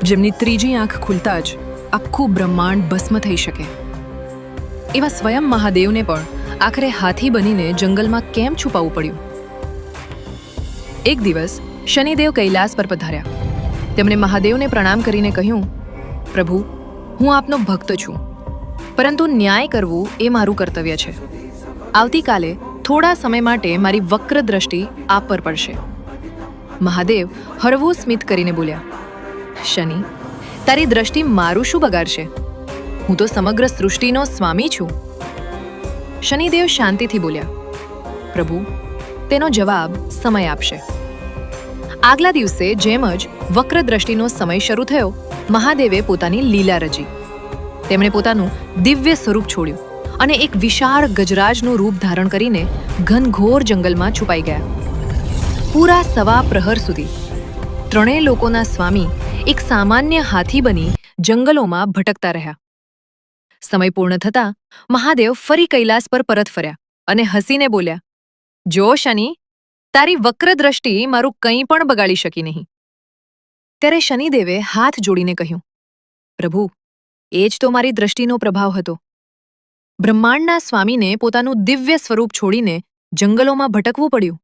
જેમની ત્રીજી આંખ ખુલતા જ આખું બ્રહ્માંડ ભસ્મ થઈ શકે. એવા સ્વયં મહાદેવને પણ આખરે હાથી બનીને જંગલમાં કેમ છુપાવવું પડ્યું? એક દિવસ શનિદેવ કૈલાસ પર પધાર્યા. તેમણે મહાદેવને પ્રણામ કરીને કહ્યું, પ્રભુ, હું આપનો ભક્ત છું, પરંતુ ન્યાય કરવું એ મારું કર્તવ્ય છે. આવતીકાલે થોડા સમય માટે મારી વક્ર દ્રષ્ટિ આપ પર પડશે. મહાદેવ હળવું સ્મિત કરીને બોલ્યા, શનિ, તારી દ્રષ્ટિ મારું શું બગાડશે? હું તો સમગ્ર સૃષ્ટિનો સ્વામી છું. શનિદેવ શાંતિથી બોલ્યા, પ્રભુ, તેનો જવાબ સમય આપશે. આગલા દિવસે જેમ જ વક્ર દ્રષ્ટિનો સમય શરૂ થયો, મહાદેવે પોતાની લીલા રચી. તેમણે પોતાનું દિવ્ય સ્વરૂપ છોડ્યું અને એક વિશાળ ગજરાજનું રૂપ ધારણ કરીને ઘનઘોર જંગલમાં છુપાઈ ગયા. પૂરા સવા પ્રહર સુધી ત્રણેય લોકોના સ્વામી એક સામાન્ય હાથી બની જંગલોમાં ભટકતા રહ્યા. સમય પૂર્ણ થતાં મહાદેવ ફરી કૈલાસ પર પરત ફર્યા અને હસીને બોલ્યા, જો શનિ, તારી વક્ર દ્રષ્ટિ મારું કંઈ પણ બગાડી શકી નહીં. ત્યારે શનિદેવે હાથ જોડીને કહ્યું, પ્રભુ, એ જ તો મારી દ્રષ્ટિનો પ્રભાવ હતો. બ્રહ્માંડના સ્વામીને પોતાનું દિવ્ય સ્વરૂપ છોડીને જંગલોમાં ભટકવું પડ્યું.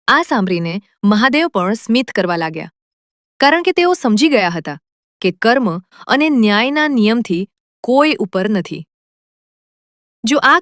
આ સાંભળીને મહાદેવ પણ સ્મિત કરવા લાગ્યા, કારણ કે તેઓ સમજી ગયા હતા કે કર્મ અને ન્યાયના નિયમથી કોઈ ઉપર નથી. જો આ